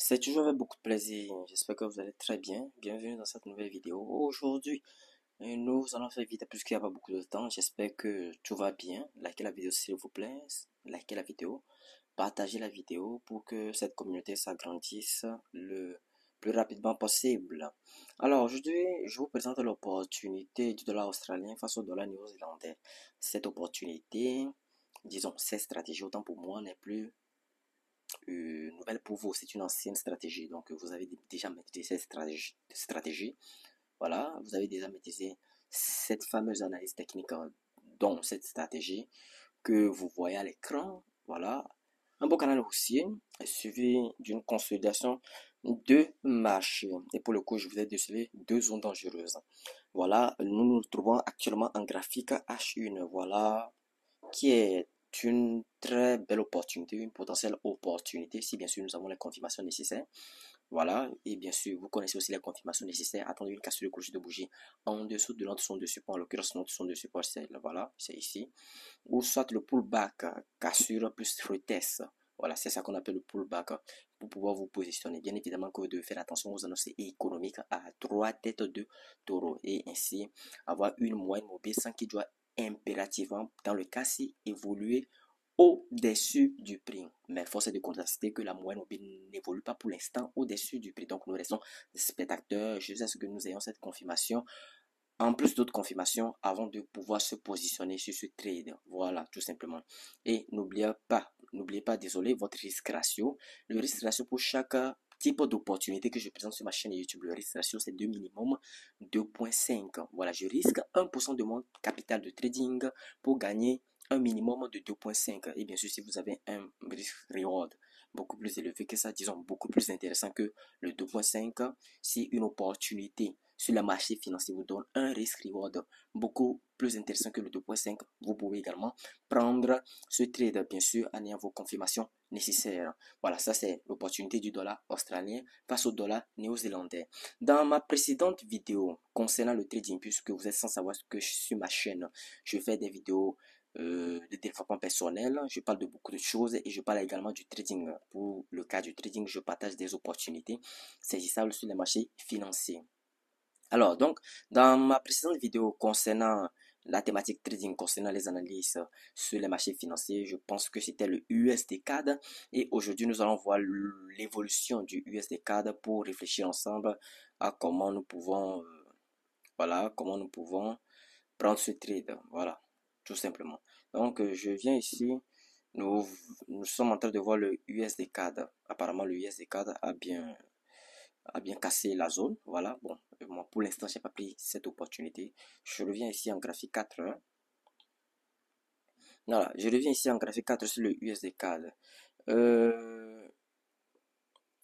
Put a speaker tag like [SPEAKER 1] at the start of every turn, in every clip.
[SPEAKER 1] C'est toujours avec beaucoup de plaisir. J'espère que vous allez très bien. Bienvenue dans cette nouvelle vidéo. Aujourd'hui, nous allons faire vite puisqu'il n'y a pas beaucoup de temps. J'espère que tout va bien. Likez la vidéo s'il vous plaît. Likez la vidéo. Partagez la vidéo pour que cette communauté s'agrandisse le plus rapidement possible. Alors aujourd'hui, je vous présente l'opportunité du dollar australien face au dollar néo-zélandais. Cette opportunité, disons, cette stratégie, autant pour moi, n'est plus nouvelle pour vous, c'est une ancienne stratégie. Donc, vous avez déjà maîtrisé cette stratégie. Voilà, vous avez déjà maîtrisé cette fameuse analyse technique, dont cette stratégie que vous voyez à l'écran. Voilà, un beau canal haussier suivi d'une consolidation de marché. Et pour le coup, je vous ai décelé deux zones dangereuses. Voilà, nous nous trouvons actuellement en graphique H1. Voilà, qui est une très belle opportunité, une potentielle opportunité, si bien sûr nous avons les confirmations nécessaires. Voilà, et bien sûr, vous connaissez aussi les confirmations nécessaires. Attendez une cassure de clocher de bougie en dessous de notre zone de support. En l'occurrence, notre zone de support, c'est voilà, c'est ici. Ou soit le pullback, cassure plus retest. Voilà, c'est ça qu'on appelle le pullback pour pouvoir vous positionner. Bien évidemment que vous devez faire attention aux annonces économiques à trois têtes de taureau et ainsi avoir une moyenne mobile sans qu'il doit impérativement, dans le cas-ci, évoluer au-dessus du prix. Mais force est de constater que la moyenne mobile n'évolue pas pour l'instant au-dessus du prix. Donc nous restons spectateurs jusqu'à ce que nous ayons cette confirmation en plus d'autres confirmations avant de pouvoir se positionner sur ce trade. Voilà, tout simplement. Et n'oubliez pas, désolé, votre risque ratio. Le risque ratio pour chaque type d'opportunité que je présente sur ma chaîne YouTube, le risque ratio, c'est de minimum 2,5. Voilà, je risque 1% de mon capital de trading pour gagner un minimum de 2,5. Et bien sûr, si vous avez un risque reward beaucoup plus élevé que ça, disons beaucoup plus intéressant que le 2,5, si une opportunité sur le marché financier vous donne un risk reward beaucoup plus intéressant que le 2,5, vous pouvez également prendre ce trade, bien sûr, en ayant vos confirmations nécessaires. Voilà, ça c'est l'opportunité du dollar australien face au dollar néo-zélandais. Dans ma précédente vidéo concernant le trading, puisque vous êtes sans savoir que sur ma chaîne, je fais des vidéos de développement personnel, je parle de beaucoup de choses et je parle également du trading. Pour le cas du trading, je partage des opportunités saisissables sur les marchés financiers. Alors, donc, dans ma précédente vidéo concernant la thématique trading, concernant les analyses sur les marchés financiers, je pense que c'était le USD CAD. Et aujourd'hui, nous allons voir l'évolution du USD CAD pour réfléchir ensemble à comment nous pouvons, voilà, comment nous pouvons prendre ce trade. Voilà, tout simplement. Donc, je viens ici. Nous, nous sommes en train de voir le USD CAD. Apparemment, le USD CAD a bien cassé la zone. Voilà, bon, moi pour l'instant, j'ai pas pris cette opportunité. Je reviens ici en graphique 4 heures. Voilà, je reviens ici en graphique 4 sur le USD CAD. Euh,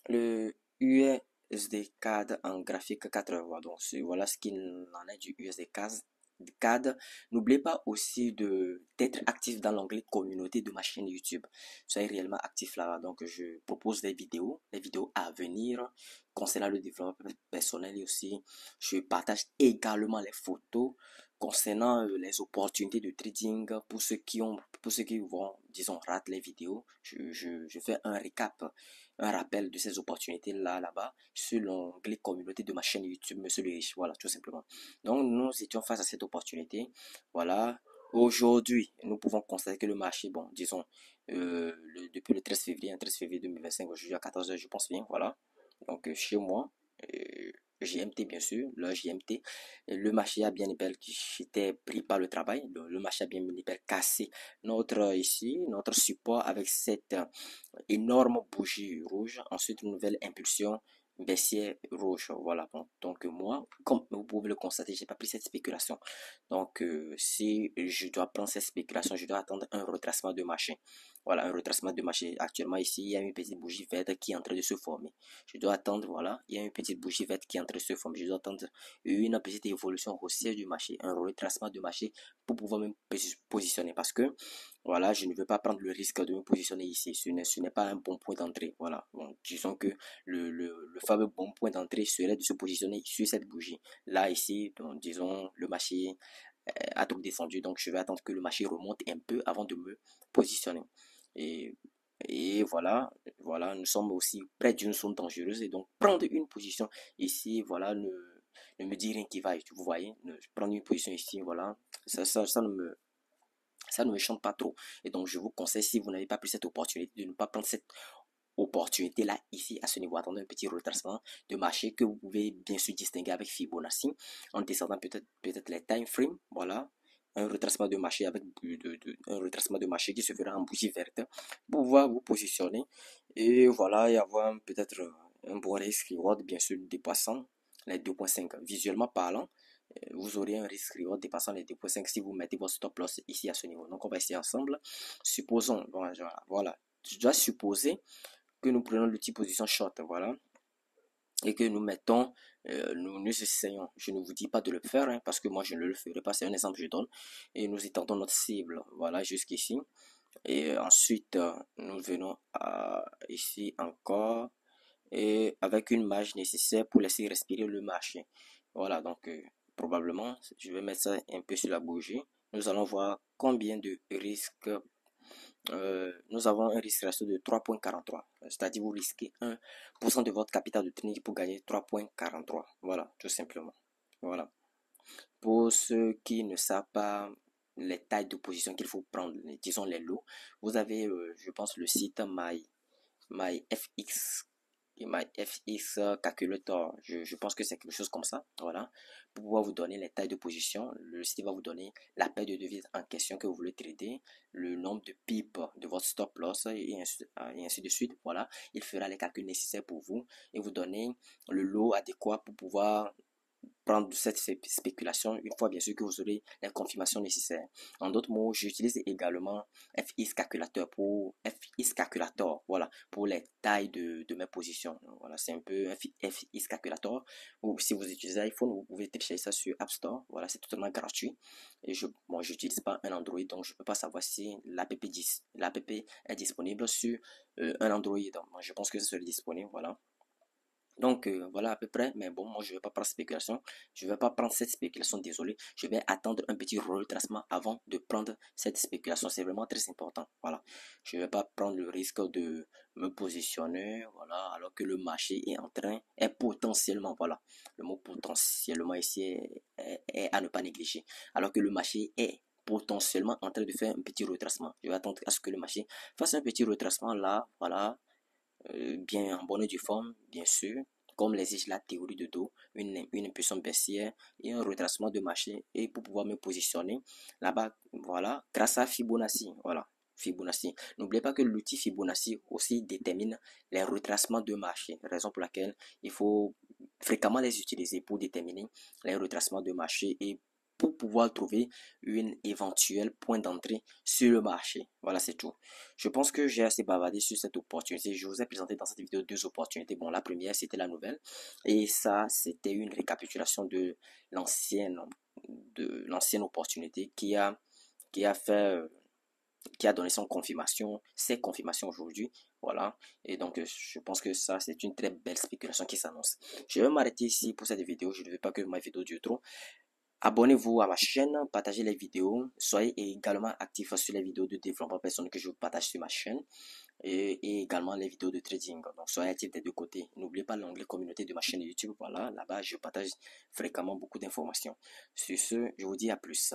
[SPEAKER 1] le USD CAD en graphique 4 heures. Voilà, donc, voilà ce qu'il en est du USD CAD. N'oubliez pas aussi d'être actif dans l'onglet communauté de ma chaîne YouTube. Soyez réellement actif là. Donc, je propose des vidéos à venir concernant le développement personnel et aussi, je partage également les photos concernant les opportunités de trading pour ceux qui vont, disons, rater les vidéos. Je fais un récap, un rappel de ces opportunités là-bas sur l'onglet communauté de ma chaîne YouTube, Monsieur le Riche. Voilà, tout simplement. Donc, nous étions face à cette opportunité. Voilà. Aujourd'hui, nous pouvons constater que le marché, bon, disons, depuis le 13 février, 13 février 2025, aujourd'hui à 14 heures, je pense bien, voilà. Donc, chez moi, GMT bien sûr, le GMT, le marché a bien été pris par le travail, le marché a bien cassé notre ici, notre support avec cette énorme bougie rouge, ensuite une nouvelle impulsion baissière rouge, voilà. Donc moi, comme vous pouvez le constater, j'ai pas pris cette spéculation. Donc si je dois prendre cette spéculation, je dois attendre un retracement de marché. Voilà, un retracement de marché. Actuellement ici, il y a une petite bougie verte qui est en train de se former. Je dois attendre, voilà, il y a une petite bougie verte qui est en train de se former. Je dois attendre une petite évolution haussière du marché, un retracement de marché pour pouvoir me positionner parce que voilà, je ne veux pas prendre le risque de me positionner ici. Ce n'est pas un bon point d'entrée. Voilà. Bon, disons que le fameux bon point d'entrée serait de se positionner sur cette bougie. Là, ici, donc, disons, le marché a trop descendu. Donc, je vais attendre que le marché remonte un peu avant de me positionner. Et Et voilà, voilà, nous sommes aussi près d'une zone dangereuse. Et donc, prendre une position ici, voilà, ne me dit rien qui va. Vous voyez, prendre une position ici, voilà, ça ne me chante pas trop. Et donc, je vous conseille, si vous n'avez pas pris cette opportunité, de ne pas prendre cette opportunité là, ici, à ce niveau. Attendez un petit retracement de marché que vous pouvez bien sûr distinguer avec Fibonacci en descendant peut-être les time frames. Voilà. Un retracement de marché avec un retracement de marché qui se fera en bougie verte pour pouvoir vous positionner et voilà, et avoir peut-être un bon risque reward bien sûr dépassant les 2.5 visuellement parlant. Vous aurez un risque reward dépassant les 2.5 si vous mettez votre stop loss ici à ce niveau. Donc on va essayer ensemble. Supposons, voilà, je dois supposer que nous prenons l'outil position short, voilà, et que nous mettons, nous essayons, je ne vous dis pas de le faire, hein, parce que moi je ne le ferai pas, c'est un exemple que je donne, et nous étendons notre cible, voilà, jusqu'ici, et ensuite nous venons ici encore, et avec une marge nécessaire pour laisser respirer le marché, voilà, donc probablement, je vais mettre ça un peu sur la bougie, nous allons voir combien de risques nous avons un risque ratio de 3.43. C'est-à-dire vous risquez 1% de votre capital de trading pour gagner 3.43. Voilà, tout simplement. Voilà. Pour ceux qui ne savent pas les tailles de position qu'il faut prendre, disons les lots, vous avez, je pense, le site MyFX MyFX Calculator, je pense que c'est quelque chose comme ça, voilà, pour pouvoir vous donner les tailles de position. Le site va vous donner la paire de devises en question que vous voulez trader, le nombre de pips de votre stop loss et ainsi de suite, voilà. Il fera les calculs nécessaires pour vous et vous donner le lot adéquat pour pouvoir prendre cette spéculation une fois bien sûr que vous aurez les confirmations nécessaires. En d'autres mots, j'utilise également FX Calculator, voilà, pour les tailles de mes positions. Voilà, c'est un peu FX Calculator. Ou si vous utilisez iPhone, vous pouvez télécharger ça sur App Store. Voilà, c'est totalement gratuit. Et bon, j'utilise pas un Android, donc je peux pas savoir si l'app est disponible sur un Android. Donc, je pense que ça serait disponible, voilà. Donc voilà à peu près, mais bon, moi je vais pas prendre spéculation, je vais pas prendre cette spéculation, désolé, je vais attendre un petit retracement avant de prendre cette spéculation, c'est vraiment très important, voilà. Je vais pas prendre le risque de me positionner, voilà, alors que le marché est potentiellement, voilà, le mot potentiellement ici est à ne pas négliger, alors que le marché est potentiellement en train de faire un petit retracement. Je vais attendre à ce que le marché fasse un petit retracement là, voilà, bien en bonne et due forme, bien sûr, comme l'exige la théorie de dos, une impulsion baissière et un retracement de marché, et pour pouvoir me positionner là-bas, voilà, grâce à Fibonacci, voilà. Fibonacci. N'oubliez pas que l'outil Fibonacci aussi détermine les retracements de marché, raison pour laquelle il faut fréquemment les utiliser pour déterminer les retracements de marché et pour pouvoir trouver une éventuelle point d'entrée sur le marché. Voilà, c'est tout. Je pense que j'ai assez bavardé sur cette opportunité. Je vous ai présenté dans cette vidéo deux opportunités. Bon, la première, c'était la nouvelle. Et ça, c'était une récapitulation l'ancienne, de l'ancienne opportunité qui a fait, qui a donné son confirmation, ses confirmations aujourd'hui. Voilà. Et donc, je pense que ça, c'est une très belle spéculation qui s'annonce. Je vais m'arrêter ici pour cette vidéo. Je ne veux pas que ma vidéo dure trop. Abonnez-vous à ma chaîne, partagez les vidéos, soyez également actifs sur les vidéos de développement personnel que je vous partage sur ma chaîne et également les vidéos de trading. Donc soyez actifs des deux côtés. N'oubliez pas l'onglet communauté de ma chaîne YouTube. Voilà, là-bas je partage fréquemment beaucoup d'informations. Sur ce, je vous dis à plus.